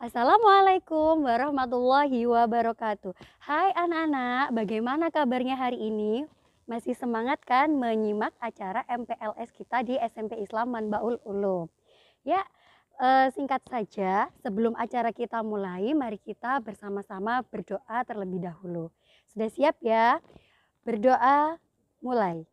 Assalamualaikum warahmatullahi wabarakatuh. Hai anak-anak, bagaimana kabarnya hari ini? Masih semangat kan menyimak acara MPLS kita di SMP Islam Manbaul Ulum? Ya, singkat saja, sebelum acara kita mulai, mari kita bersama-sama berdoa terlebih dahulu. Sudah siap ya? Berdoa, mulai.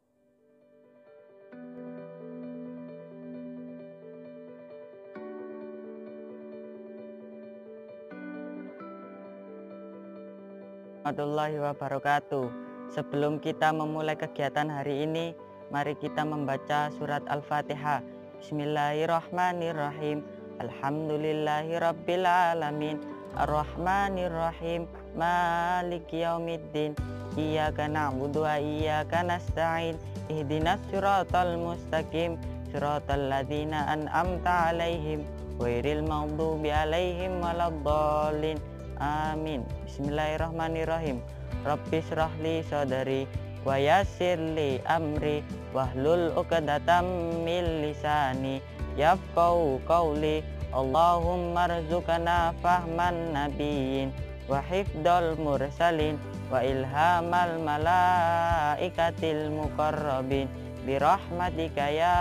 Warahmatullahi wabarakatuh. Sebelum kita memulai kegiatan hari ini, mari kita membaca surat Al-Fatihah. Bismillahirrahmanirrahim. Alhamdulillahirabbil alamin. Arrahmanirrahim. Maliki yaumiddin. Iyyaka na'budu wa iyyaka nasta'in. Ihdinas siratal mustaqim. Siratal ladzina an'amta 'alaihim ghairil maghdubi 'alaihim waladdallin. Amin. Bismillahirrahmanirrahim. Rabbi shrahli sadri wa yassirli amri wahlul 'uqdatam min lisani yafqahu qawli. Allahumma rzuqna fahman nabiyyin wa hifdzal mursalin wa ilhamal malaikatil muqarrabin birahmatika ya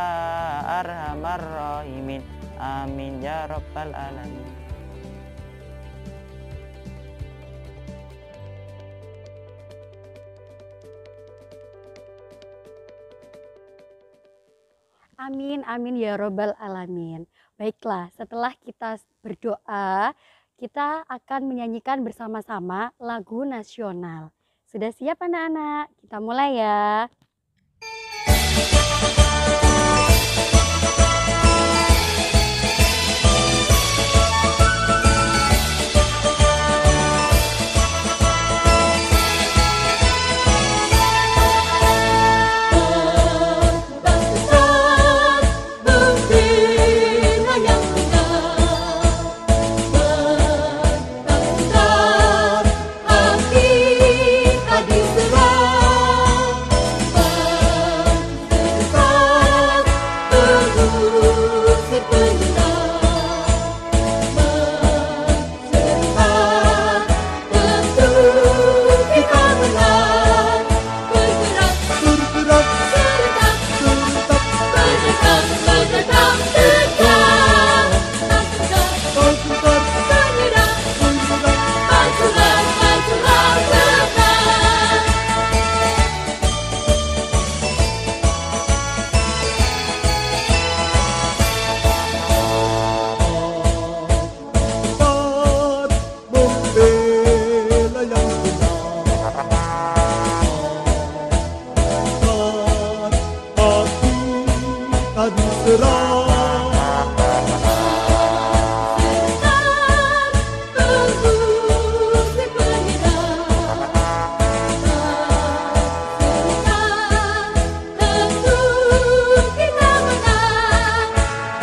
arhamar rahimin. Amin ya rabbal alamin. Amin, amin ya robbal alamin. Baiklah, setelah kita berdoa, kita akan menyanyikan bersama-sama lagu nasional. Sudah siap anak-anak? Kita mulai ya.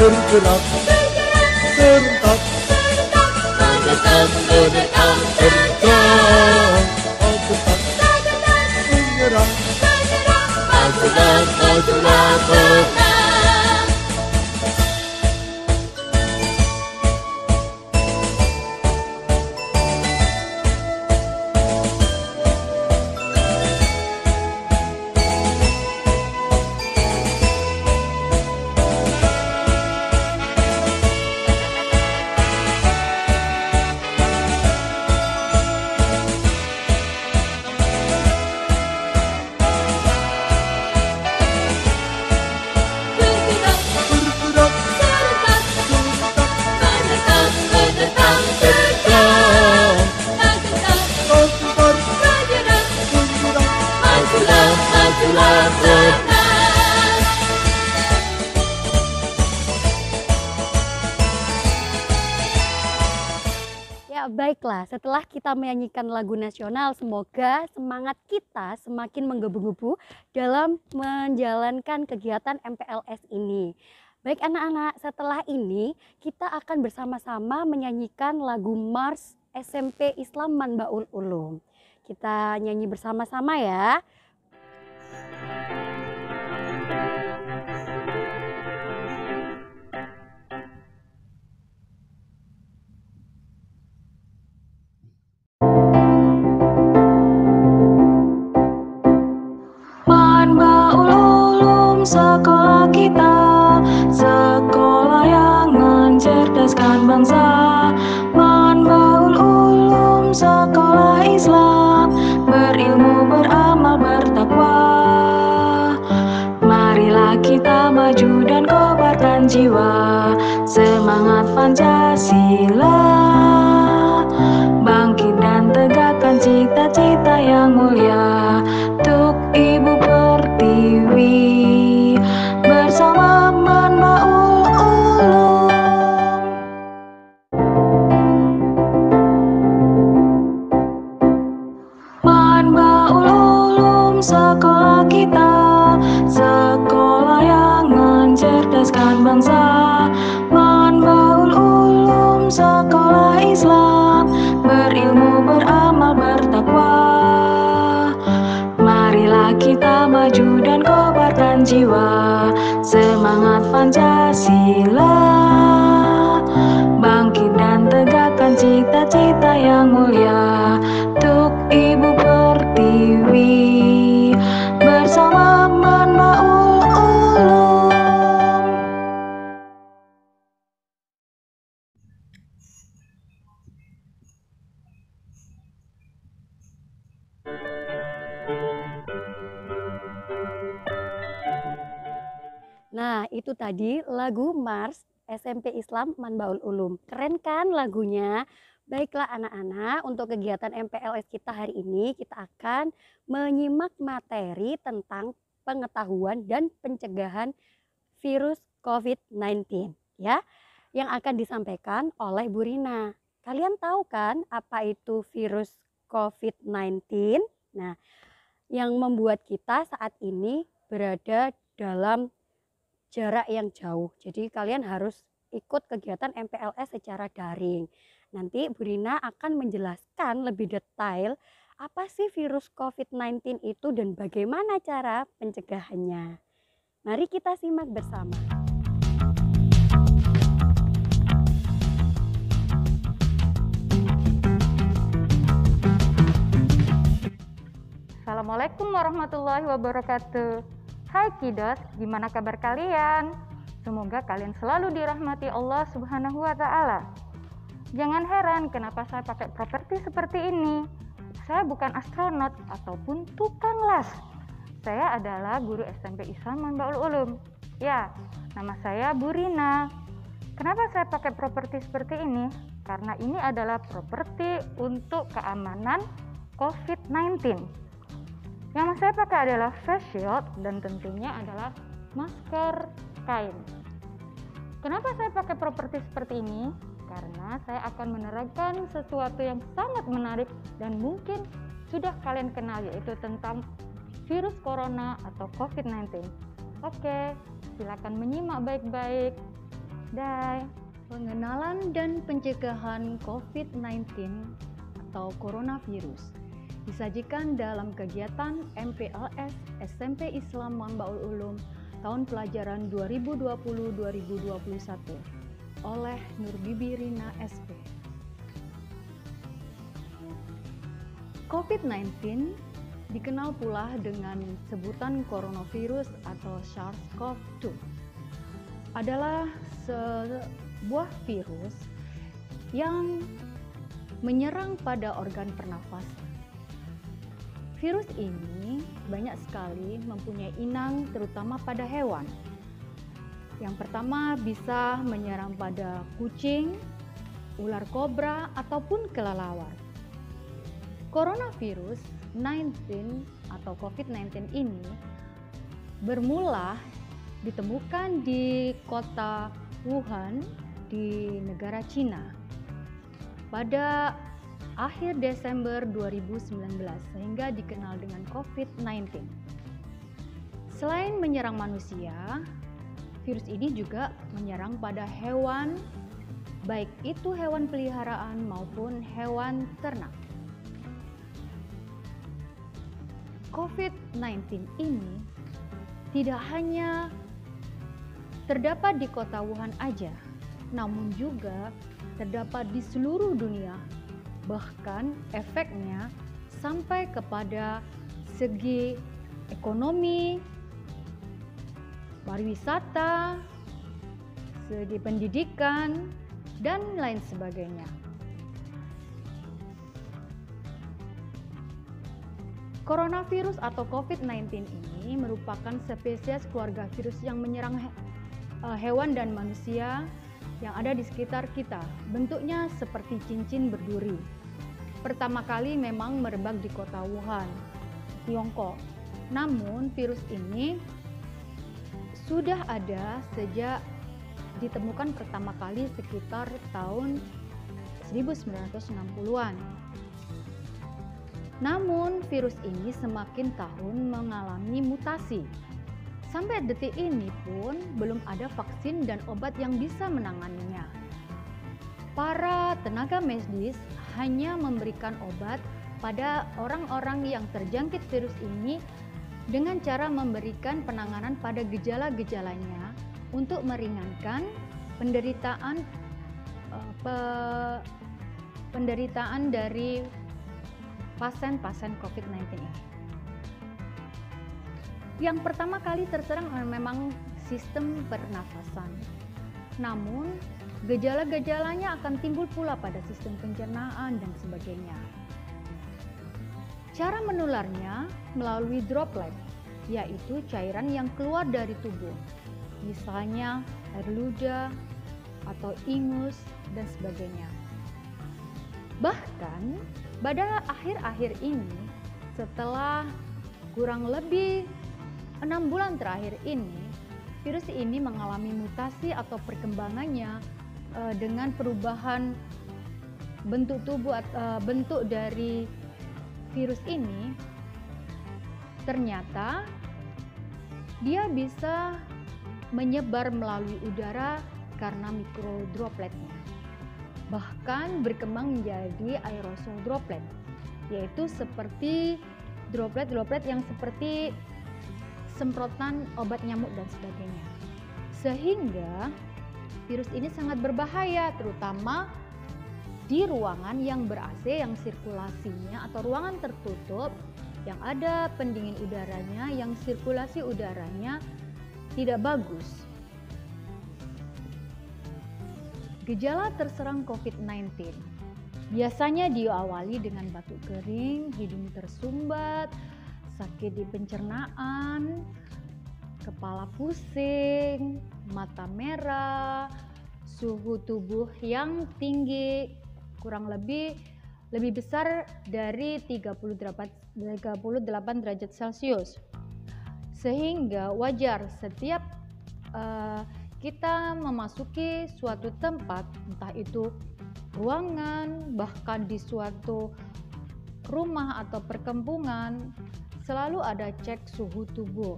Bergerak, serentak, menekan, terjang, menyerang, majulah, menang. Ya, baiklah, setelah kita menyanyikan lagu nasional, semoga semangat kita semakin menggebu-gebu dalam menjalankan kegiatan MPLS ini. Baik anak-anak, setelah ini kita akan bersama-sama menyanyikan lagu Mars SMP Islam Manbaul Ulum. Kita nyanyi bersama-sama ya. mencerdaskan bangsa. Manbaul Ulum Sekolah Islam, berilmu, beramal, bertakwa. Marilah kita maju dan kobarkan jiwa, semangat Pancasila. Bangkit dan tegakkan cita-cita yang mulia untuk Ibu Pertiwi bersama Manbaul Ulum. Manbaul Ulum sekolah kita, sekolah yang mencerdaskan bangsa. Manbaul Ulum sekolah Islam, berilmu, beramal, bertakwa. Marilah kita maju dan kobarkan jiwa, semangat Pancasila. Bangkit dan tegakkan cita-cita yang mulia untuk Ibu Pertiwi bersama Manbaul Ulum. Nah, itu tadi lagu Mars SMP Islam Manbaul Ulum. Keren kan lagunya? Baiklah anak-anak, untuk kegiatan MPLS kita hari ini kita akan menyimak materi tentang pengetahuan dan pencegahan virus COVID-19 ya, yang akan disampaikan oleh Bu Rina. Kalian tahu kan apa itu virus COVID-19? Nah, yang membuat kita saat ini berada dalam jarak yang jauh. Jadi kalian harus ikut kegiatan MPLS secara daring. Nanti Bu Rina akan menjelaskan lebih detail apa sih virus COVID-19 itu dan bagaimana cara pencegahannya. Mari kita simak bersama. Assalamualaikum warahmatullahi wabarakatuh. Hai Kiddos, gimana kabar kalian? Semoga kalian selalu dirahmati Allah Subhanahu wa Ta'ala. Jangan heran kenapa saya pakai properti seperti ini. Saya bukan astronot ataupun tukang las. Saya adalah guru SMP Islam Manbaul Ulum. Ya, nama saya Bu Rina. Kenapa saya pakai properti seperti ini? Karena ini adalah properti untuk keamanan COVID-19. Yang saya pakai adalah face shield dan tentunya adalah masker kain. Kenapa saya pakai properti seperti ini? Karena saya akan menerangkan sesuatu yang sangat menarik dan mungkin sudah kalian kenal, yaitu tentang virus corona atau COVID-19. Oke, silakan menyimak baik-baik. Bye. Pengenalan dan pencegahan COVID-19 atau coronavirus disajikan dalam kegiatan MPLS SMP Islam Manbaul Ulum tahun pelajaran 2020-2021 oleh Nur Bibi Rina SP. COVID-19 dikenal pula dengan sebutan coronavirus atau SARS-CoV-2. Adalah sebuah virus yang menyerang pada organ pernafasan. Virus ini banyak sekali mempunyai inang terutama pada hewan. Yang pertama bisa menyerang pada kucing, ular kobra, ataupun kelelawar. Coronavirus 19 atau COVID-19 ini bermula ditemukan di kota Wuhan di negara Cina pada akhir Desember 2019 sehingga dikenal dengan COVID-19. Selain menyerang manusia, virus ini juga menyerang pada hewan, baik itu hewan peliharaan maupun hewan ternak. COVID-19 ini tidak hanya terdapat di kota Wuhan aja, namun juga terdapat di seluruh dunia. Bahkan efeknya sampai kepada segi ekonomi, pariwisata, segi pendidikan, dan lain sebagainya. Coronavirus atau COVID-19 ini merupakan spesies keluarga virus yang menyerang hewan dan manusia yang ada di sekitar kita. Bentuknya seperti cincin berduri. Pertama kali memang merebak di kota Wuhan, Tiongkok. Namun virus ini sudah ada sejak ditemukan pertama kali sekitar tahun 1960-an. Namun virus ini semakin tahun mengalami mutasi. Sampai detik ini pun belum ada vaksin dan obat yang bisa menanganinya. Para tenaga medis hanya memberikan obat pada orang-orang yang terjangkit virus ini dengan cara memberikan penanganan pada gejala-gejalanya untuk meringankan penderitaan dari pasien-pasien COVID-19 ini. Yang pertama kali terserang memang sistem pernafasan. Namun, gejala-gejalanya akan timbul pula pada sistem pencernaan dan sebagainya. Cara menularnya melalui droplet, yaitu cairan yang keluar dari tubuh. Misalnya air ludah atau ingus dan sebagainya. Bahkan pada akhir-akhir ini, setelah kurang lebih 6 bulan terakhir ini, virus ini mengalami mutasi atau perkembangannya dengan perubahan bentuk tubuh, bentuk dari virus ini. Ternyata dia bisa menyebar melalui udara karena mikrodropletnya. Bahkan berkembang menjadi aerosol droplet, yaitu seperti droplet-droplet yang seperti semprotan obat nyamuk dan sebagainya. Sehingga virus ini sangat berbahaya, terutama di ruangan yang ber-AC, yang sirkulasinya atau ruangan tertutup yang ada pendingin udaranya, yang sirkulasi udaranya tidak bagus. Gejala terserang COVID-19 biasanya diawali dengan batuk kering, hidung tersumbat, sakit di pencernaan, kepala pusing, mata merah, suhu tubuh yang tinggi kurang lebih besar dari 38 derajat Celcius. Sehingga wajar setiap kita memasuki suatu tempat, entah itu ruangan, bahkan di suatu rumah atau perkampungan, selalu ada cek suhu tubuh.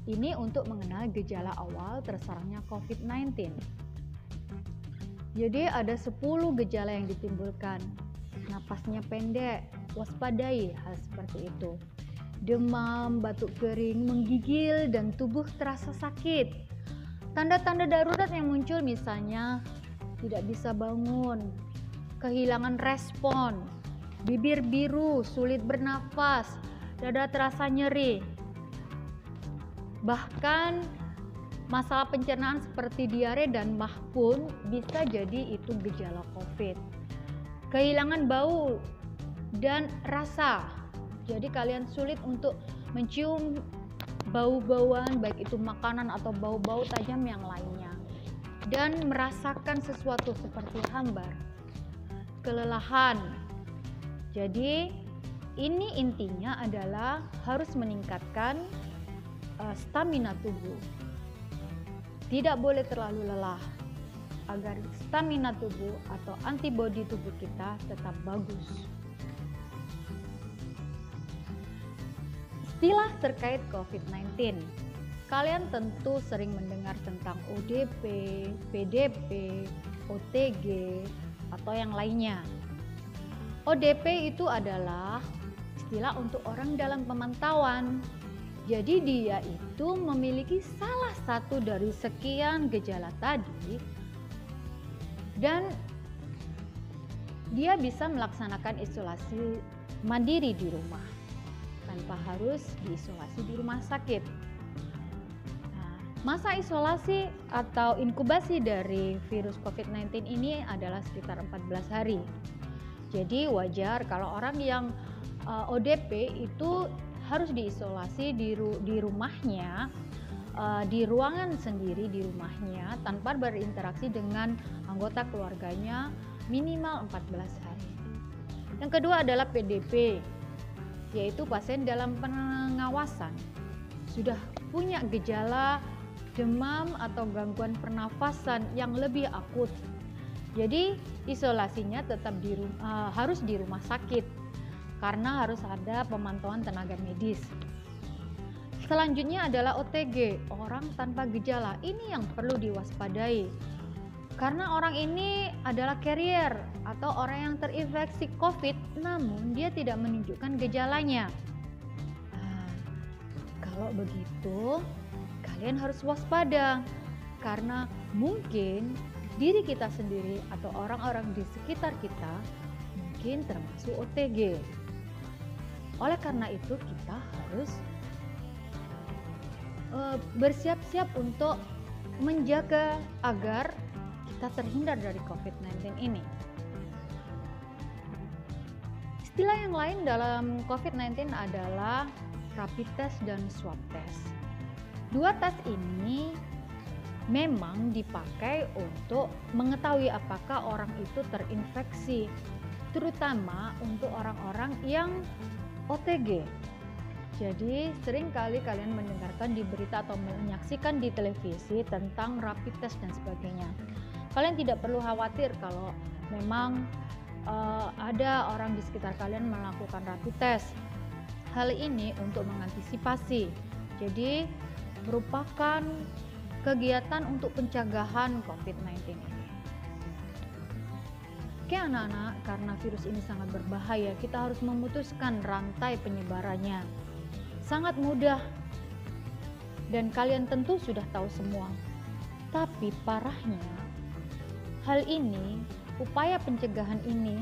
Ini untuk mengenal gejala awal terserangnya COVID-19. Jadi ada 10 gejala yang ditimbulkan. Napasnya pendek, waspadai hal seperti itu. Demam, batuk kering, menggigil, dan tubuh terasa sakit. Tanda-tanda darurat yang muncul misalnya tidak bisa bangun, kehilangan respon, bibir biru, sulit bernafas, dada terasa nyeri. Bahkan masalah pencernaan seperti diare dan MAH pun bisa jadi itu gejala COVID. Kehilangan bau dan rasa. Jadi kalian sulit untuk mencium bau-bauan, baik itu makanan atau bau-bau tajam yang lainnya. Dan merasakan sesuatu seperti hambar, kelelahan. Jadi ini intinya adalah harus meningkatkan stamina tubuh. Tidak boleh terlalu lelah agar stamina tubuh atau antibodi tubuh kita tetap bagus. Istilah terkait COVID-19. Kalian tentu sering mendengar tentang ODP, PDP, OTG, atau yang lainnya. ODP itu adalah istilah untuk orang dalam pemantauan. Jadi dia itu memiliki salah satu dari sekian gejala tadi dan dia bisa melaksanakan isolasi mandiri di rumah tanpa harus diisolasi di rumah sakit. Nah, Masa isolasi atau inkubasi dari virus COVID-19 ini adalah sekitar 14 hari. Jadi wajar kalau orang yang ODP itu harus diisolasi di rumahnya, di ruangan sendiri di rumahnya tanpa berinteraksi dengan anggota keluarganya minimal 14 hari. Yang kedua adalah PDP, yaitu pasien dalam pengawasan. Sudah punya gejala demam atau gangguan pernafasan yang lebih akut. Jadi isolasinya tetap harus di rumah sakit karena harus ada pemantauan tenaga medis. Selanjutnya adalah OTG, orang tanpa gejala. Ini yang perlu diwaspadai. Karena orang ini adalah carrier atau orang yang terinfeksi COVID, namun dia tidak menunjukkan gejalanya. Nah, kalau begitu, kalian harus waspada karena mungkin diri kita sendiri atau orang-orang di sekitar kita mungkin termasuk OTG. Oleh karena itu kita harus bersiap-siap untuk menjaga agar kita terhindar dari COVID-19 ini. Istilah yang lain dalam COVID-19 adalah rapid test dan swab test. Dua tes ini memang dipakai untuk mengetahui apakah orang itu terinfeksi, terutama untuk orang-orang yang OTG. Jadi seringkali kalian mendengarkan di berita atau menyaksikan di televisi tentang rapid test dan sebagainya. Kalian tidak perlu khawatir kalau memang ada orang di sekitar kalian melakukan rapid test. Hal ini untuk mengantisipasi. Jadi merupakan kegiatan untuk pencegahan COVID-19 ini. Oke anak-anak, karena virus ini sangat berbahaya, kita harus memutuskan rantai penyebarannya. Sangat mudah dan kalian tentu sudah tahu semua. Tapi parahnya, hal ini, upaya pencegahan ini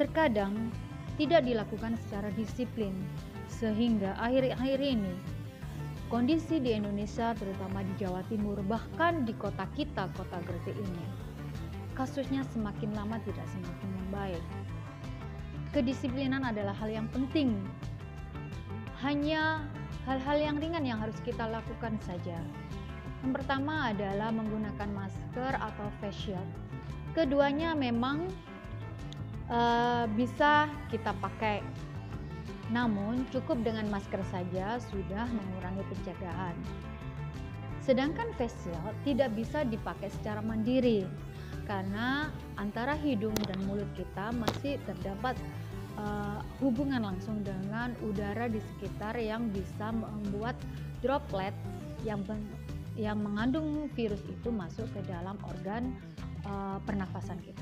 terkadang tidak dilakukan secara disiplin, sehingga akhir-akhir ini kondisi di Indonesia, terutama di Jawa Timur, bahkan di kota kita, kota Gresik ini, kasusnya semakin lama tidak semakin membaik. Kedisiplinan adalah hal yang penting. Hanya hal-hal yang ringan yang harus kita lakukan saja. Yang pertama adalah menggunakan masker atau face shield. Keduanya memang bisa kita pakai. Namun cukup dengan masker saja sudah mengurangi pencegahan. Sedangkan face shield tidak bisa dipakai secara mandiri karena antara hidung dan mulut kita masih terdapat hubungan langsung dengan udara di sekitar yang bisa membuat droplet yang mengandung virus itu masuk ke dalam organ pernafasan kita.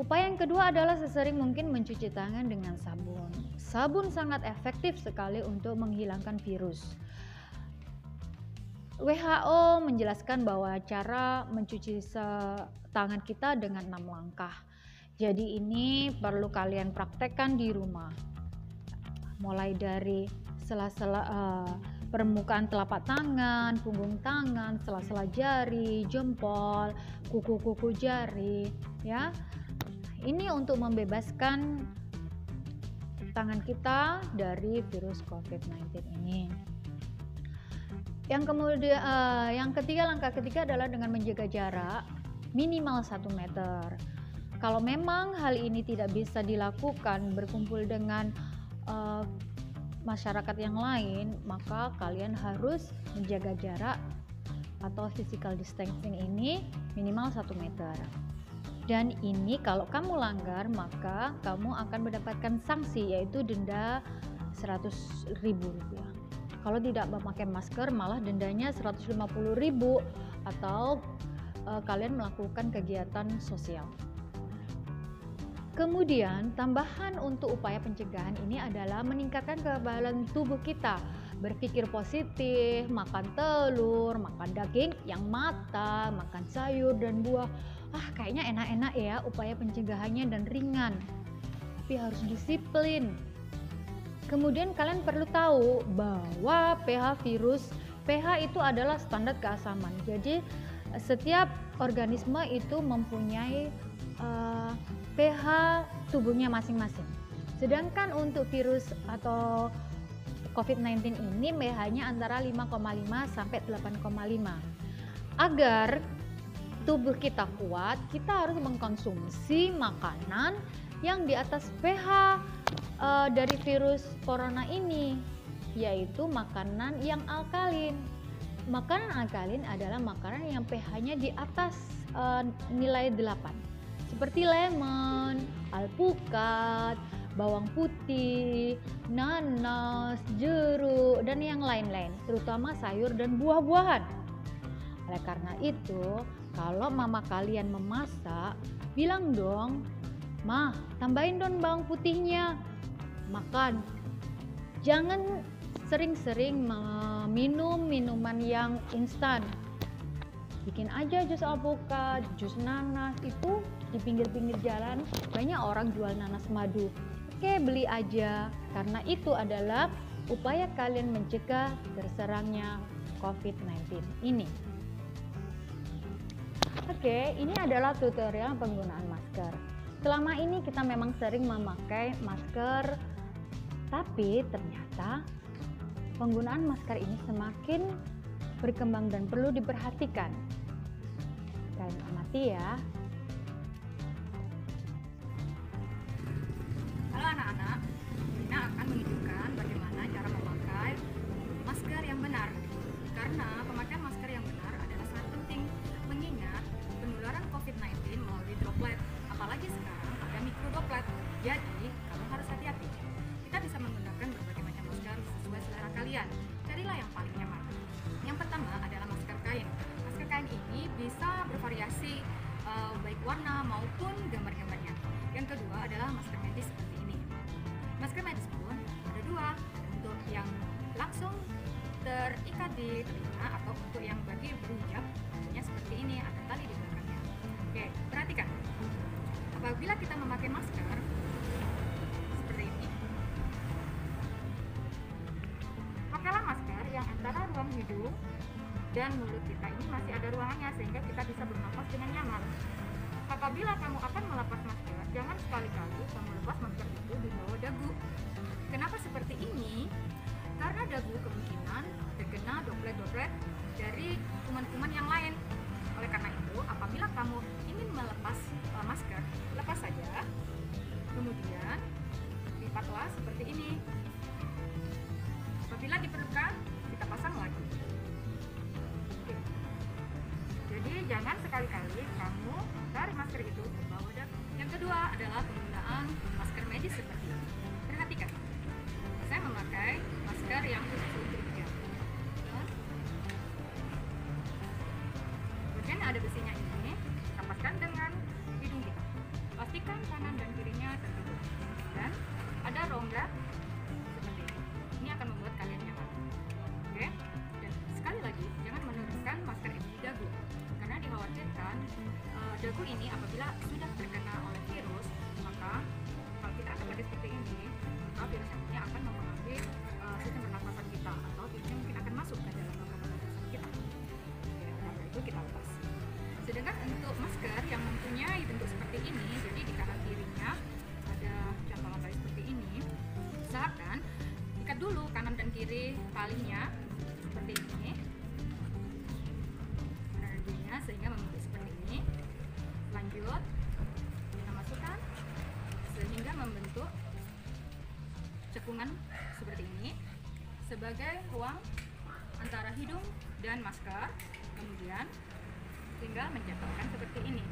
Upaya yang kedua adalah sesering mungkin mencuci tangan dengan sabun. Sabun sangat efektif sekali untuk menghilangkan virus. WHO menjelaskan bahwa cara mencuci tangan kita dengan 6 langkah. Jadi ini perlu kalian praktekkan di rumah. Mulai dari sela-sela permukaan telapak tangan, punggung tangan, sela-sela jari, jempol, kuku-kuku jari, ya. Ini untuk membebaskan tangan kita dari virus COVID-19 ini. Yang kemudian, langkah ketiga adalah dengan menjaga jarak minimal 1 meter. Kalau memang hal ini tidak bisa dilakukan berkumpul dengan masyarakat yang lain, maka kalian harus menjaga jarak atau physical distancing ini minimal 1 meter. Dan ini kalau kamu langgar, maka kamu akan mendapatkan sanksi, yaitu denda Rp100.000. Kalau tidak memakai masker, malah dendanya Rp150.000 atau kalian melakukan kegiatan sosial. Kemudian tambahan untuk upaya pencegahan ini adalah meningkatkan kekebalan tubuh kita, berpikir positif, makan telur, makan daging yang matang, makan sayur dan buah. Kayaknya enak-enak ya upaya pencegahannya dan ringan, tapi harus disiplin. Kemudian kalian perlu tahu bahwa pH virus pH itu adalah standar keasaman. Jadi setiap organisme itu mempunyai pH tubuhnya masing-masing. Sedangkan untuk virus atau COVID-19 ini pH-nya antara 5,5 sampai 8,5. Agar tubuh kita kuat, kita harus mengkonsumsi makanan yang di atas pH dari virus corona ini, yaitu makanan yang alkalin. Makanan alkalin adalah makanan yang pH-nya di atas nilai 8, seperti lemon, alpukat, bawang putih, nanas, jeruk, dan yang lain-lain, terutama sayur dan buah-buahan. Oleh karena itu, kalau mama kalian memasak, bilang dong, "Ma, tambahin dong bawang putihnya." Makan. Jangan sering-sering minum minuman yang instan. Bikin aja jus alpukat, jus nanas, itu di pinggir-pinggir jalan banyak orang jual nanas madu. Oke, beli aja, karena itu adalah upaya kalian mencegah terserangnya COVID-19 ini. Oke, ini adalah tutorial penggunaan masker. Selama ini kita memang sering memakai masker, tapi ternyata penggunaan masker ini semakin berkembang dan perlu diperhatikan. Kalian amati ya. Halo anak-anak, Rina akan menunjukkan bagaimana cara memakai masker yang benar. Karena pemakaian masker yang benar adalah sangat penting, mengingat penularan COVID-19 melalui droplet. Apalagi sekarang ada mikrodroplet, jadi kamu harus hati-hati. Kita bisa menggunakan berbagai macam masker sesuai selera kalian. Carilah yang paling nyaman. Yang pertama adalah masker kain. Masker kain ini bisa bervariasi baik warna maupun gambar-gambarnya. Yang kedua adalah masker medis seperti ini. Masker medis pun ada dua, untuk yang langsung terikat di telinga atau untuk yang bagi berhijab, bentuknya seperti ini, ada tali di belakangnya. Oke, perhatikan. Apabila kita memakai masker seperti ini, pakailah masker yang antara ruang hidung dan mulut kita ini masih ada ruangannya, sehingga kita bisa bernafas dengan nyaman. Apabila kamu akan melepas masker, jangan sekali-kali kamu lepas masker itu di bawah dagu. Kenapa seperti ini? Karena dagu kemungkinan terkena droplet-droplet dari kuman-kuman yang lain. Oleh karena itu, apabila kamu ingin melepas masker, lepas saja. Kemudian lipatlah seperti ini. Apabila diperlukan, kita pasang lagi. Oke. Jadi jangan sekali-kali kamu tarik masker itu ke bawah dagu. Yang kedua adalah penggunaan masker medis seperti ini. Perhatikan, saya memakai masker yang khusus untuk hijab. Bagian ada besinya ini, rapatkan dengan hidung kita. Pastikan kanan dan kirinya tertutup. Dan ada rongga seperti ini. Ini akan membuat kalian nyaman. Oke? Dan sekali lagi, jangan meneruskan masker ini di dagu. Karena dikhawatirkan dagu ini apabila sudah terkena oleh virus, maka kalau kita akan pakai seperti ini, maka virus ini akan mempengaruhi sistem pernafasan kita, atau virusnya mungkin akan masuk ke dalam rongga pernafasan kita. Ya, karena itu kita lepas. Sedangkan untuk masker yang mempunyai bentuk seperti ini, jadi di kanan kirinya ada cantolan tali seperti ini, usahakan ikat dulu kanan dan kiri talinya seperti ini, kanan dan kirinya, sehingga membentuk seperti ini. Lanjut, kita masukkan sehingga membentuk cekungan seperti ini sebagai ruang antara hidung dan masker. Kemudian tinggal menjatuhkan seperti ini.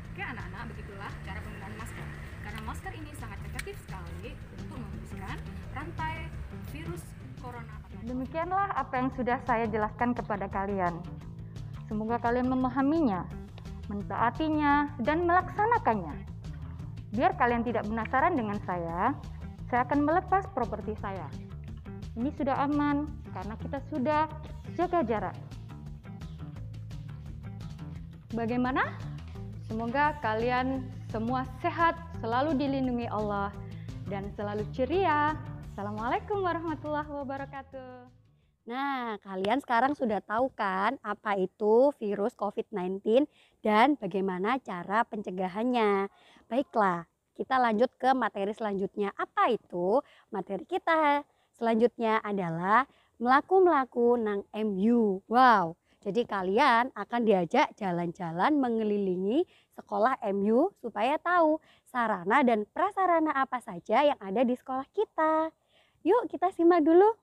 Oke anak-anak, begitulah cara penggunaan masker. Karena masker ini sangat efektif sekali untuk memutuskan rantai virus corona. Demikianlah apa yang sudah saya jelaskan kepada kalian. Semoga kalian memahaminya, mentaatinya, dan melaksanakannya. Biar kalian tidak penasaran dengan saya akan melepas properti saya. Ini sudah aman karena kita sudah jaga jarak. Bagaimana? Semoga kalian semua sehat, selalu dilindungi Allah, dan selalu ceria. Assalamualaikum warahmatullahi wabarakatuh. Nah, kalian sekarang sudah tahu kan apa itu virus COVID-19 dan bagaimana cara pencegahannya. Baiklah, kita lanjut ke materi selanjutnya. Apa itu? Materi kita selanjutnya adalah melaku-melaku nang MU. Wow, jadi kalian akan diajak jalan-jalan mengelilingi sekolah MU supaya tahu sarana dan prasarana apa saja yang ada di sekolah kita. Yuk kita simak dulu.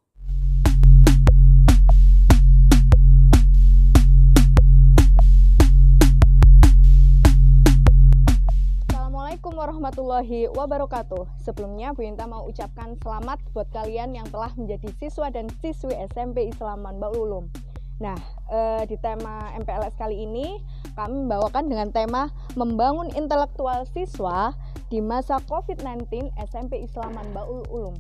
Assalamualaikum warahmatullahi wabarakatuh. Sebelumnya Bu Inta mau ucapkan selamat buat kalian yang telah menjadi siswa dan siswi SMP Islaman Baul Ulum. Nah, di tema MPLS kali ini kami membawakan dengan tema membangun intelektual siswa di masa COVID-19 SMP Islaman Baul Ulum.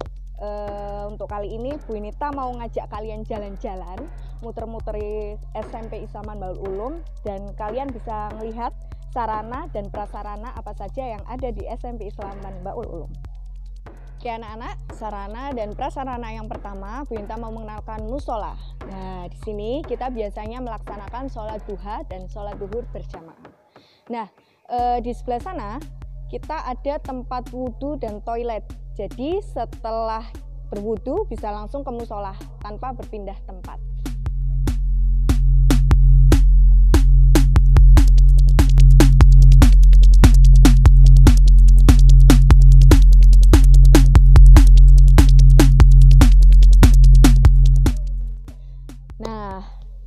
Untuk kali ini Bu Inita mau ngajak kalian jalan-jalan, muter-muteri SMP Islaman Baul Ulum, dan kalian bisa melihat sarana dan prasarana apa saja yang ada di SMP Islaman Baul Ulum. Oke anak-anak, sarana dan prasarana yang pertama Bu Inta mau mengenalkan musola. Nah, di sini kita biasanya melaksanakan sholat duha dan sholat duhur berjamaah. Nah, di sebelah sana kita ada tempat wudhu dan toilet. Jadi setelah berwudhu bisa langsung ke musola tanpa berpindah tempat.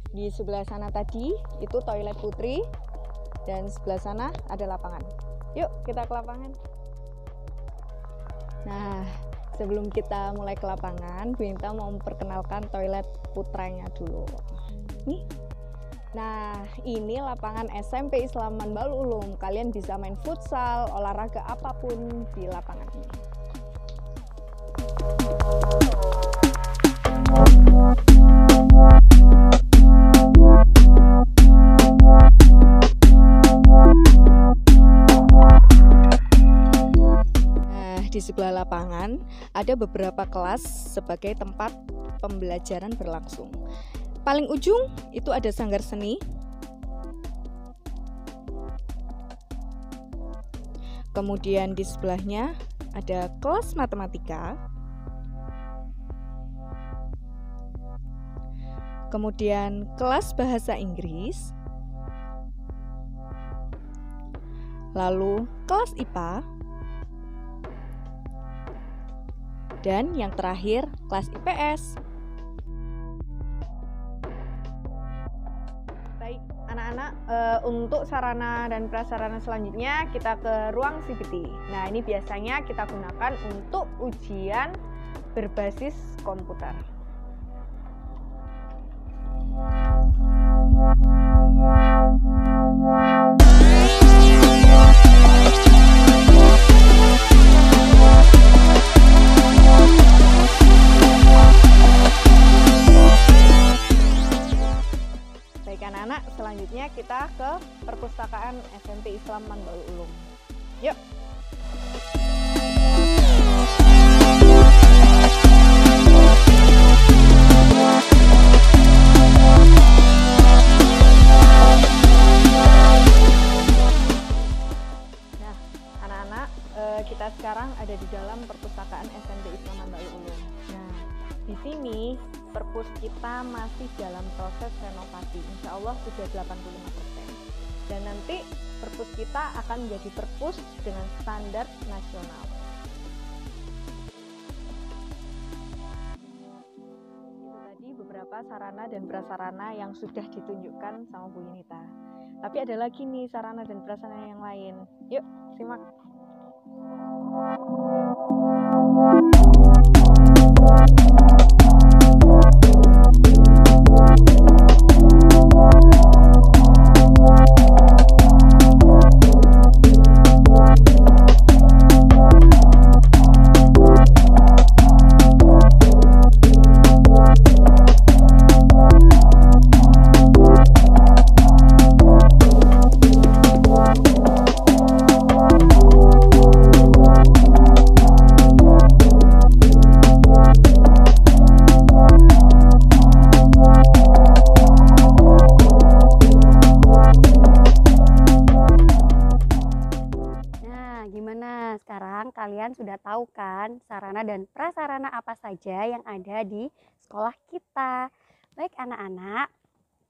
Di sebelah sana tadi itu toilet putri dan sebelah sana ada lapangan. Yuk kita ke lapangan. Nah, sebelum kita mulai ke lapangan, Bu Inta mau memperkenalkan toilet putranya dulu. Nih. Nah, ini lapangan SMP Islaman Baul Ulum. Kalian bisa main futsal, olahraga apapun di lapangan ini. Di sebelah lapangan ada beberapa kelas sebagai tempat pembelajaran berlangsung. Paling ujung itu ada sanggar seni. Kemudian di sebelahnya ada kelas matematika. Kemudian kelas bahasa Inggris. Lalu kelas IPA. Dan yang terakhir kelas IPS. Baik anak-anak, untuk sarana dan prasarana selanjutnya kita ke ruang CPT. Nah, ini biasanya kita gunakan untuk ujian berbasis komputer. Anak-anak, selanjutnya kita ke perpustakaan SMP Islaman Baul Ulum. Yuk. Nah, anak-anak, kita sekarang ada di dalam perpustakaan SMP Islaman Baul Ulum. Nah, di sini perpus kita masih dalam proses renovasi, insya Allah sudah 85%. Dan nanti perpus kita akan menjadi perpus dengan standar nasional. Itu tadi beberapa sarana dan prasarana yang sudah ditunjukkan sama Bu Yunita. Tapi ada lagi nih sarana dan prasarana yang lain. Yuk, simak. sekarang kalian sudah tahu kan sarana dan prasarana apa saja yang ada di sekolah kita. Baik anak-anak,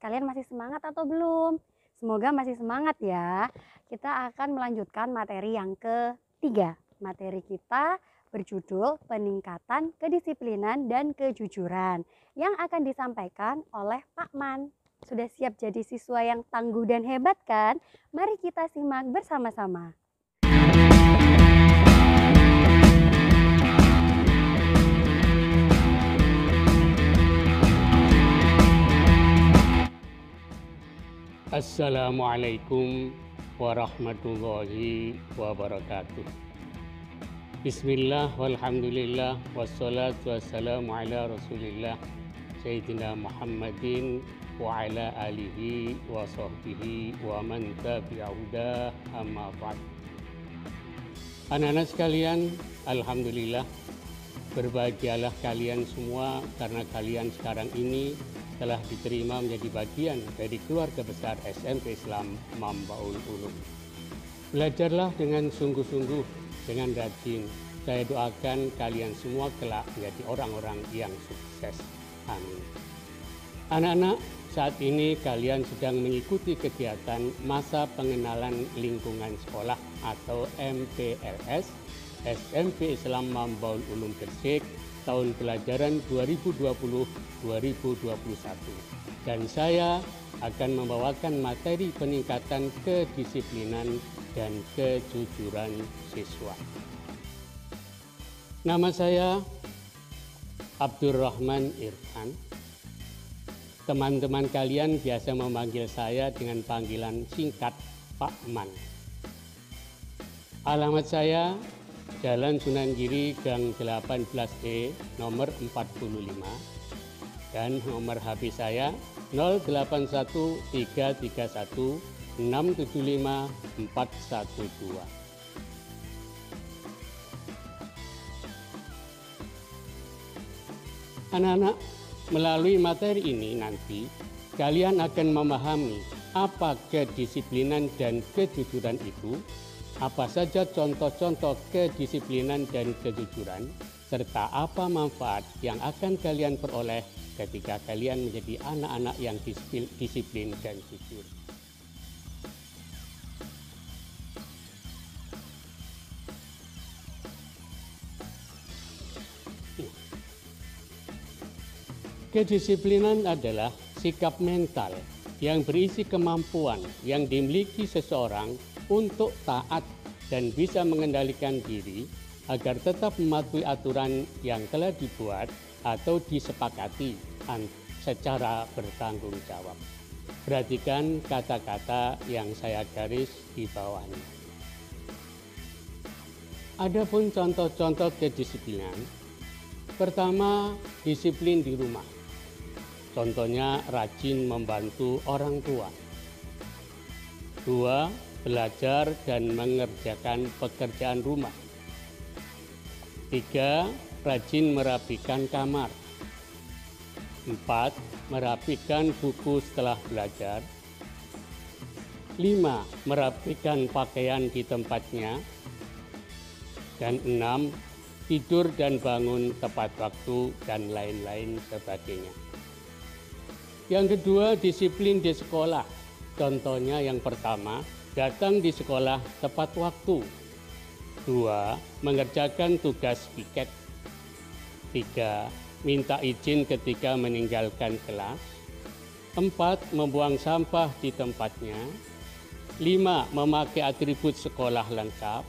kalian masih semangat atau belum? Semoga masih semangat ya. Kita akan melanjutkan materi yang ketiga. Materi kita berjudul peningkatan kedisiplinan dan kejujuran yang akan disampaikan oleh Pak Man. Sudah siap jadi siswa yang tangguh dan hebat kan? Mari kita simak bersama-sama. Assalamualaikum warahmatullahi wabarakatuh. Bismillah walhamdulillah wassalatu wassalamu ala rasulillah Sayyidina Muhammadin wa ala alihi wa sahbihi wa man tabi'ahuda amma ba'd. Anak-anak sekalian, alhamdulillah berbahagialah kalian semua karena kalian sekarang ini telah diterima menjadi bagian dari keluarga besar SMP Islam Mambaul Ulum. Belajarlah dengan sungguh-sungguh, dengan rajin. Saya doakan kalian semua kelak menjadi orang-orang yang sukses. Amin. Anak-anak, saat ini kalian sedang mengikuti kegiatan Masa Pengenalan Lingkungan Sekolah atau MPLS SMP Islam Mambaul Ulum Gresik tahun pelajaran 2020-2021, dan saya akan membawakan materi peningkatan kedisiplinan dan kejujuran siswa. Nama saya Abdurrahman Irfan. Teman-teman kalian biasa memanggil saya dengan panggilan singkat Pak Man. Alamat saya Jalan Sunan Giri, Gang 18E, nomor 45, dan nomor HP saya 081331675412. Anak-anak, melalui materi ini nanti kalian akan memahami apa kedisiplinan dan kejujuran itu, apa saja contoh-contoh kedisiplinan dan kejujuran, serta apa manfaat yang akan kalian peroleh ketika kalian menjadi anak-anak yang disiplin dan jujur. Kedisiplinan adalah sikap mental yang berisi kemampuan yang dimiliki seseorang untuk taat dan bisa mengendalikan diri agar tetap mematuhi aturan yang telah dibuat atau disepakati secara bertanggung jawab. Perhatikan kata-kata yang saya garis di bawahnya. Adapun contoh-contoh kedisiplinan. Pertama, disiplin di rumah. Contohnya rajin membantu orang tua. 2. Belajar dan mengerjakan pekerjaan rumah. 3. Rajin merapikan kamar. 4. Merapikan buku setelah belajar. 5. Merapikan pakaian di tempatnya. Dan 6. Tidur dan bangun tepat waktu dan lain-lain sebagainya. Yang kedua, disiplin di sekolah. Contohnya yang pertama, datang di sekolah tepat waktu. 2. Mengerjakan tugas piket. 3. Minta izin ketika meninggalkan kelas. 4. Membuang sampah di tempatnya. 5. Memakai atribut sekolah lengkap.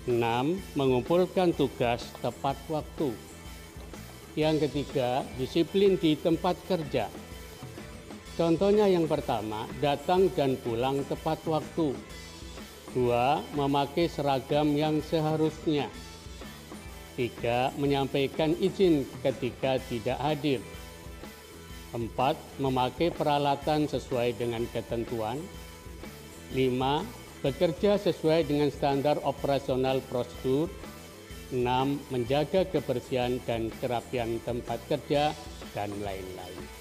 6. Mengumpulkan tugas tepat waktu. Yang ketiga, disiplin di tempat kerja. Contohnya yang pertama, datang dan pulang tepat waktu. 2. Memakai seragam yang seharusnya. 3. Menyampaikan izin ketika tidak hadir. 4. Memakai peralatan sesuai dengan ketentuan. 5. Bekerja sesuai dengan standar operasional prosedur. 6. Menjaga kebersihan dan kerapian tempat kerja, dan lain-lain.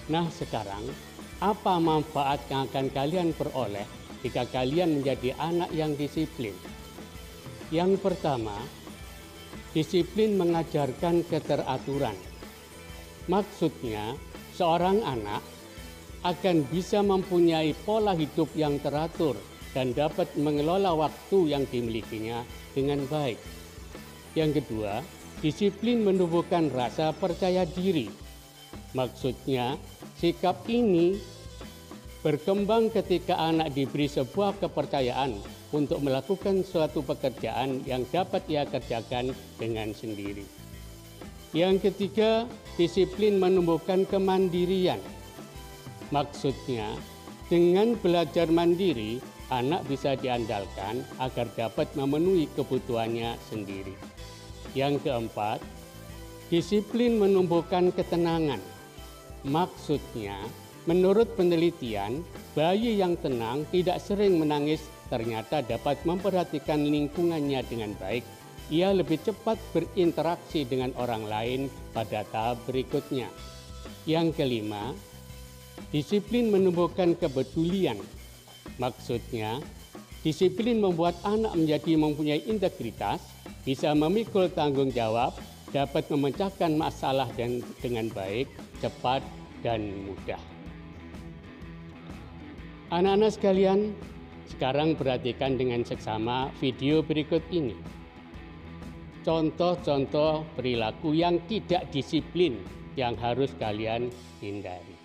Nah sekarang, apa manfaat yang akan kalian peroleh jika kalian menjadi anak yang disiplin? Yang pertama, disiplin mengajarkan keteraturan. Maksudnya, seorang anak akan bisa mempunyai pola hidup yang teratur dan dapat mengelola waktu yang dimilikinya dengan baik. Yang kedua, disiplin menumbuhkan rasa percaya diri. Maksudnya, sikap ini berkembang ketika anak diberi sebuah kepercayaan untuk melakukan suatu pekerjaan yang dapat ia kerjakan dengan sendiri. Yang ketiga, disiplin menumbuhkan kemandirian. Maksudnya, dengan belajar mandiri, anak bisa diandalkan agar dapat memenuhi kebutuhannya sendiri. Yang keempat, disiplin menumbuhkan ketenangan. Maksudnya, menurut penelitian, bayi yang tenang tidak sering menangis ternyata dapat memperhatikan lingkungannya dengan baik. Ia lebih cepat berinteraksi dengan orang lain pada tahap berikutnya. Yang kelima, disiplin menumbuhkan kepedulian. Maksudnya, disiplin membuat anak menjadi mempunyai integritas, bisa memikul tanggung jawab, dapat memecahkan masalah dengan baik, cepat, dan mudah. Anak-anak sekalian, sekarang perhatikan dengan seksama video berikut ini. Contoh-contoh perilaku yang tidak disiplin yang harus kalian hindari.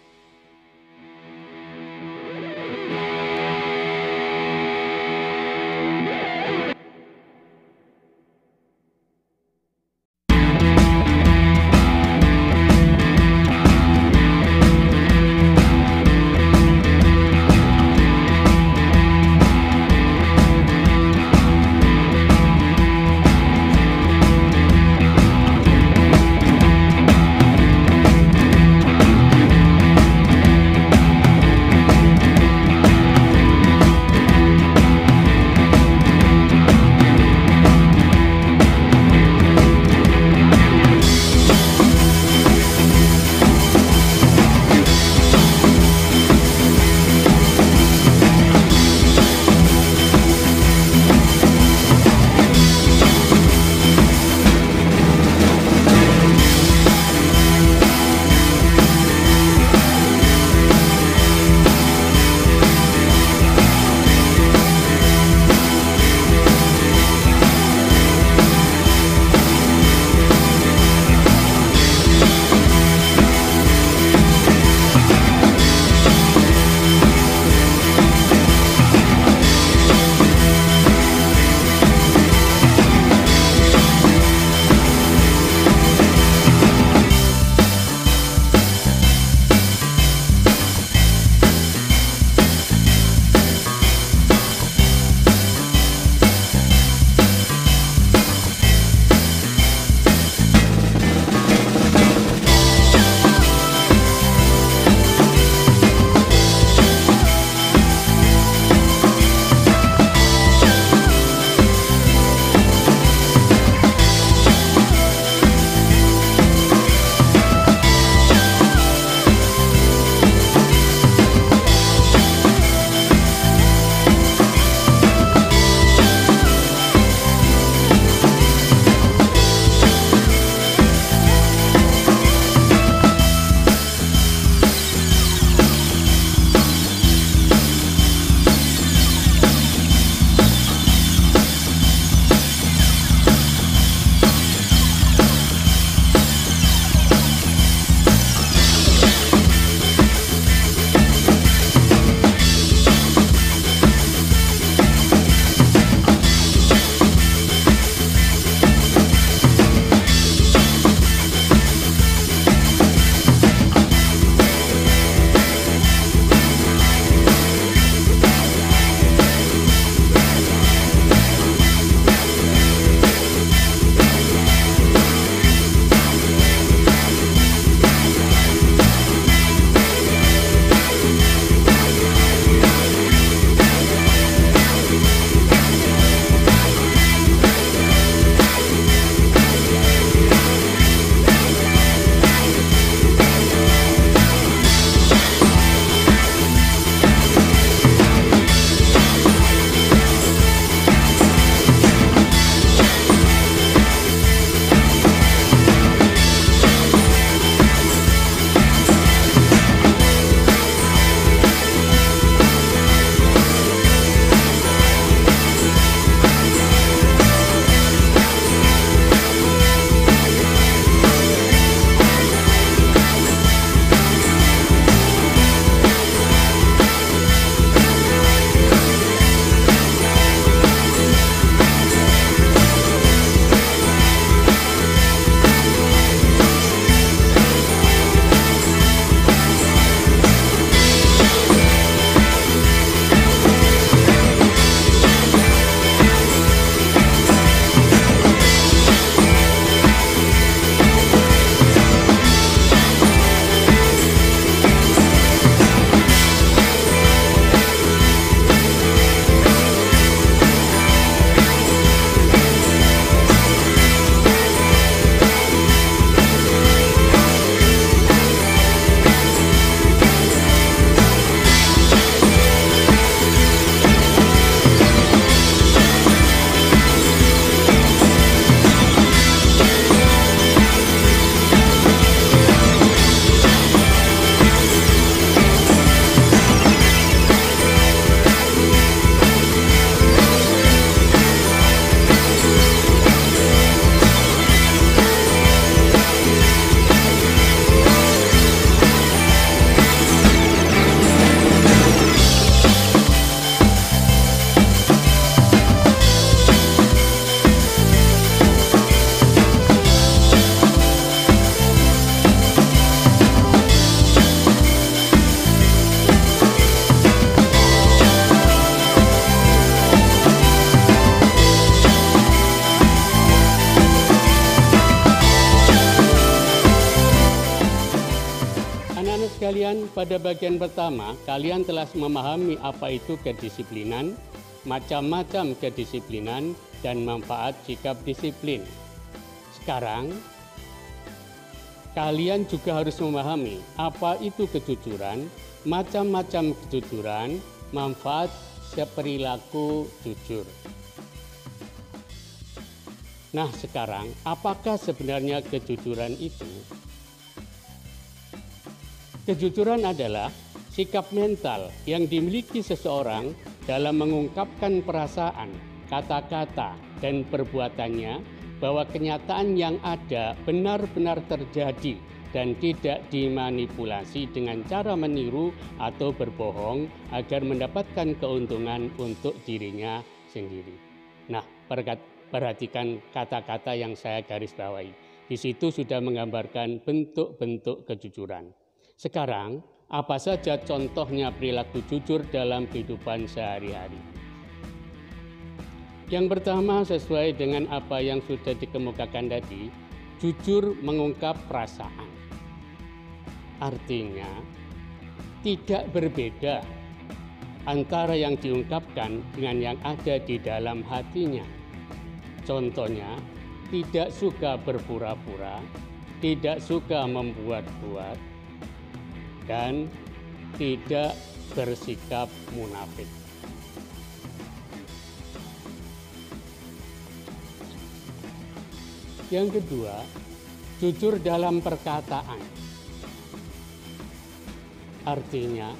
pada bagian pertama, kalian telah memahami apa itu kedisiplinan, macam-macam kedisiplinan, dan manfaat sikap disiplin. Sekarang, kalian juga harus memahami apa itu kejujuran, macam-macam kejujuran, manfaat perilaku jujur. Nah, sekarang apakah sebenarnya kejujuran itu? Kejujuran adalah sikap mental yang dimiliki seseorang dalam mengungkapkan perasaan, kata-kata, dan perbuatannya bahwa kenyataan yang ada benar-benar terjadi dan tidak dimanipulasi dengan cara meniru atau berbohong agar mendapatkan keuntungan untuk dirinya sendiri. Nah, perhatikan kata-kata yang saya garis bawahi. Di situ sudah menggambarkan bentuk-bentuk kejujuran. Sekarang, apa saja contohnya perilaku jujur dalam kehidupan sehari-hari? Yang pertama, sesuai dengan apa yang sudah dikemukakan tadi, jujur mengungkap perasaan. Artinya, tidak berbeda antara yang diungkapkan dengan yang ada di dalam hatinya. Contohnya, tidak suka berpura-pura, tidak suka membuat-buat, dan tidak bersikap munafik. Yang kedua, jujur dalam perkataan. Artinya,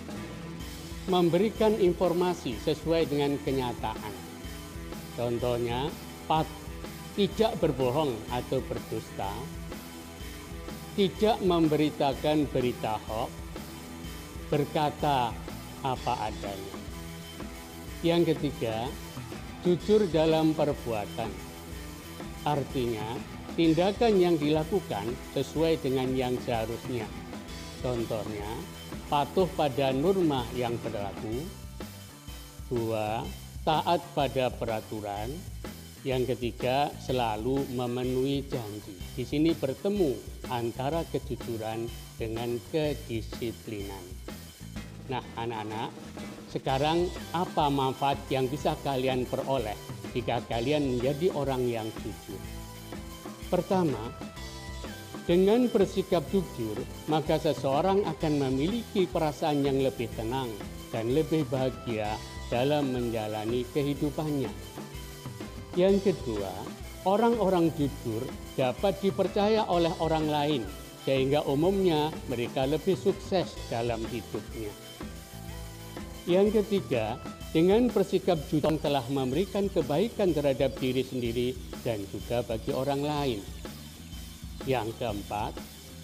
memberikan informasi sesuai dengan kenyataan. Contohnya, tidak berbohong atau berdusta, tidak memberitakan berita hoax, berkata apa adanya. Yang ketiga, jujur dalam perbuatan. Artinya, tindakan yang dilakukan sesuai dengan yang seharusnya. Contohnya, patuh pada norma yang berlaku. 2. Taat pada peraturan. Yang ketiga, selalu memenuhi janji. Di sini bertemu antara kejujuran dengan kedisiplinan. Nah, anak-anak, sekarang apa manfaat yang bisa kalian peroleh jika kalian menjadi orang yang jujur? Pertama, dengan bersikap jujur, maka seseorang akan memiliki perasaan yang lebih tenang dan lebih bahagia dalam menjalani kehidupannya. Yang kedua, orang-orang jujur dapat dipercaya oleh orang lain, sehingga umumnya mereka lebih sukses dalam hidupnya. Yang ketiga, dengan bersikap jujur telah memberikan kebaikan terhadap diri sendiri dan juga bagi orang lain. Yang keempat,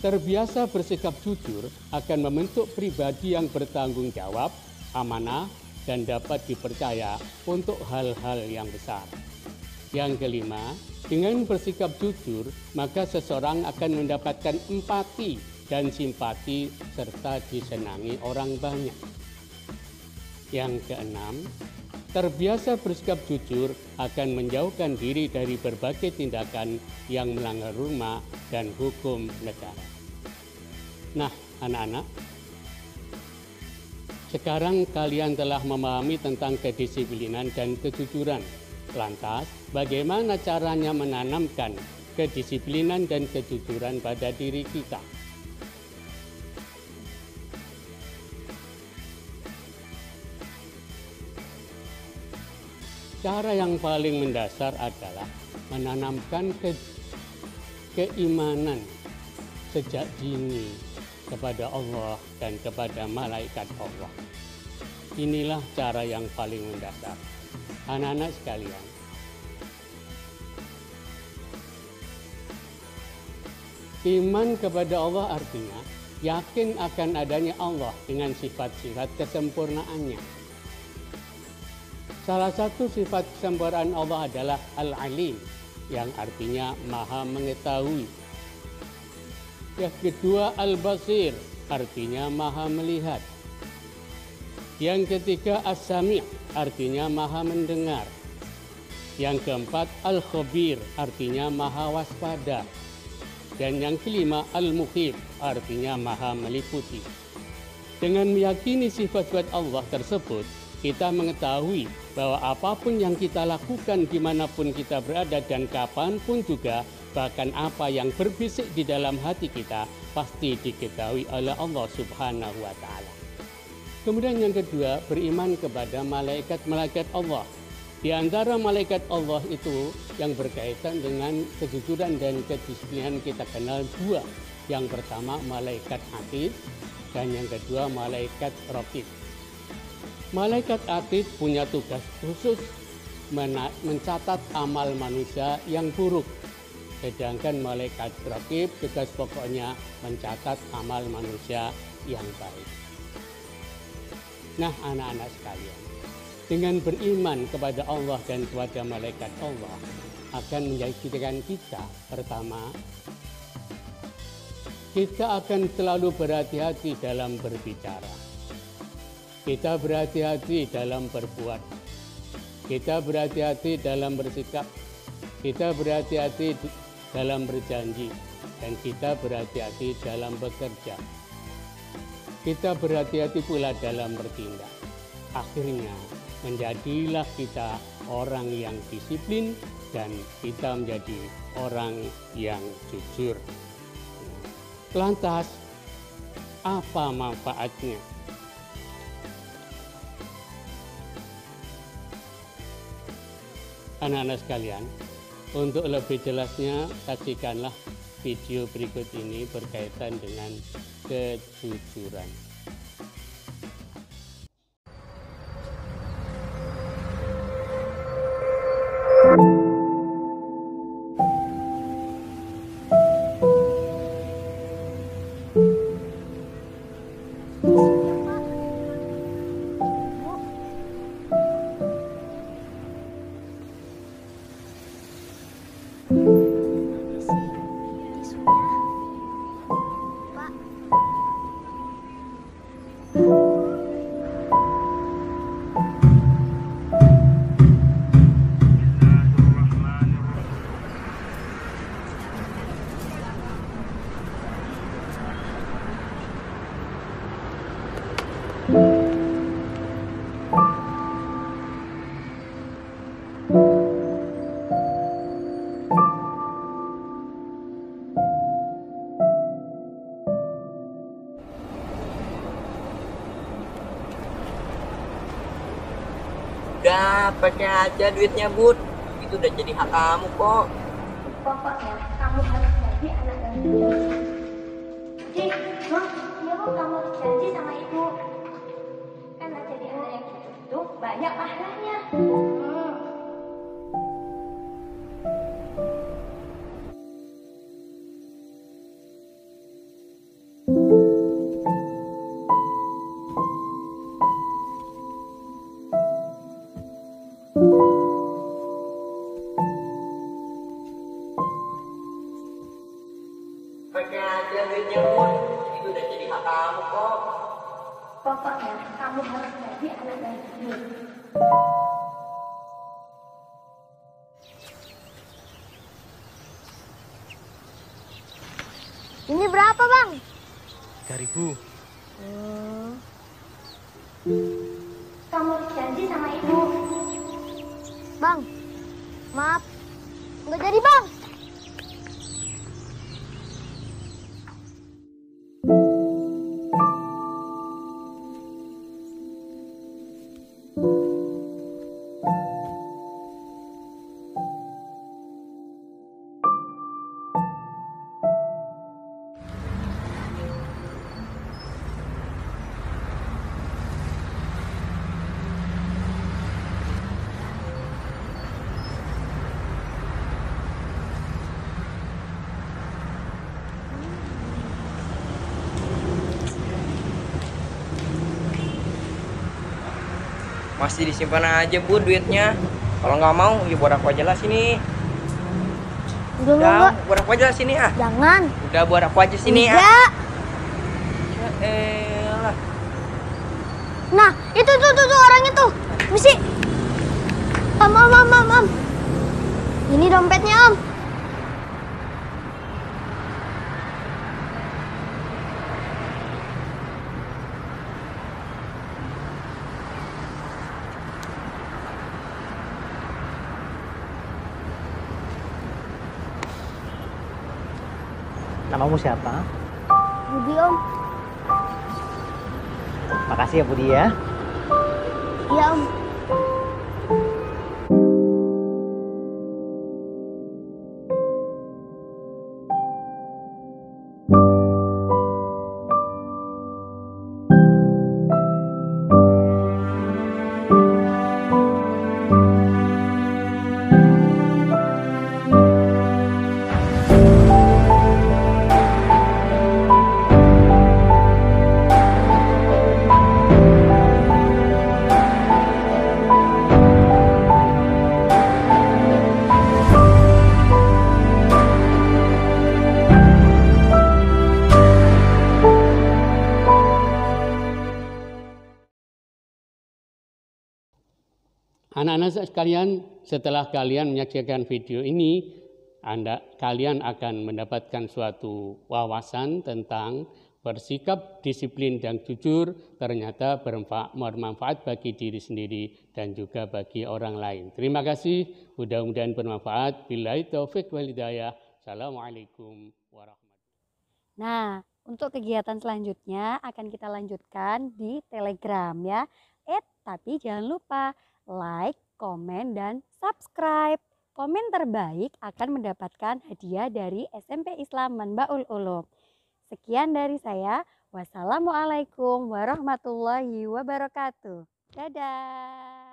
terbiasa bersikap jujur akan membentuk pribadi yang bertanggung jawab, amanah, dan dapat dipercaya untuk hal-hal yang besar. Yang kelima, dengan bersikap jujur, maka seseorang akan mendapatkan empati dan simpati serta disenangi orang banyak. Yang keenam, terbiasa bersikap jujur akan menjauhkan diri dari berbagai tindakan yang melanggar norma dan hukum negara. Nah, anak-anak, sekarang kalian telah memahami tentang kedisiplinan dan kejujuran. Lantas, bagaimana caranya menanamkan kedisiplinan dan kejujuran pada diri kita? Cara yang paling mendasar adalah menanamkan keimanan sejak dini kepada Allah dan kepada malaikat Allah. Inilah cara yang paling mendasar. Anak-anak sekalian, iman kepada Allah artinya yakin akan adanya Allah dengan sifat-sifat kesempurnaannya. Salah satu sifat kesempurnaan Allah adalah Al-Alim, yang artinya maha mengetahui. Yang kedua, Al-Basir, artinya maha melihat. Yang ketiga, As-Sami', artinya maha mendengar. Yang keempat, Al-Khabir, artinya maha waspada. Dan yang kelima, Al-Muhib, artinya maha meliputi. Dengan meyakini sifat-sifat Allah tersebut, kita mengetahui bahwa apapun yang kita lakukan dimanapun kita berada dan kapanpun juga, bahkan apa yang berbisik di dalam hati kita pasti diketahui oleh Allah Subhanahu wa Ta'ala. Kemudian yang kedua, beriman kepada malaikat-malaikat Allah. Di antara malaikat Allah itu yang berkaitan dengan kejujuran dan kedisiplinan kita kenal dua. Yang pertama malaikat atid dan yang kedua malaikat raqib. Malaikat atid punya tugas khusus mencatat amal manusia yang buruk. Sedangkan malaikat raqib tugas pokoknya mencatat amal manusia yang baik. Nah, anak-anak sekalian, dengan beriman kepada Allah dan kepada malaikat Allah akan menjadikan kita, pertama, kita akan selalu berhati-hati dalam berbicara. Kita berhati-hati dalam berbuat. Kita berhati-hati dalam bersikap. Kita berhati-hati dalam berjanji. Dan kita berhati-hati dalam bekerja. Kita berhati-hati pula dalam bertindak. Akhirnya menjadilah kita orang yang disiplin dan kita menjadi orang yang jujur. Lantas, apa manfaatnya? Anak-anak sekalian, untuk lebih jelasnya saksikanlah video berikut ini berkaitan dengan kejujuran. Udah, pakai aja duitnya, Bud. Itu udah jadi hak kamu kok. Pokoknya kamu harus jadi anak yang jujur. Dik, Bang, ya Bang, kamu harus janji sama ibu. Karena jadi anak yang jujur itu banyak pahalanya. Pakai aja duitnya, Bud. Itu udah jadi hak kamu kok. Pokoknya kamu harus jadi anak yang jujur. Ini berapa, Bang? 3.000. Kamu harus janji sama ibu. Bang, maaf. Nggak jadi, Bang. Masih disimpan aja, Bud, duitnya. Kalau nggak mau, ya buat aku aja lah sini. Udah, buat aku aja lah sini ah. jangan. Udah, buat aku aja sini ah. Enggak. Ya elah. Nah, itu tuh orang itu. Misi. Om. Ini dompetnya, Om. Namamu siapa? Budi Om. Makasih ya Budi ya. Iya Om. Anak-anak sekalian, setelah kalian menyaksikan video ini, kalian akan mendapatkan suatu wawasan tentang bersikap disiplin dan jujur ternyata bermanfaat bagi diri sendiri dan juga bagi orang lain. Terima kasih, mudah-mudahan bermanfaat. Billahi taufik wal hidayah. Assalamualaikum warahmatullahi wabarakatuh. Nah, untuk kegiatan selanjutnya akan kita lanjutkan di Telegram ya. Tapi jangan lupa like, komen, dan subscribe. Komen terbaik akan mendapatkan hadiah dari SMP Islam Manbaul Ulum. Sekian dari saya. Wassalamualaikum warahmatullahi wabarakatuh. Dadah.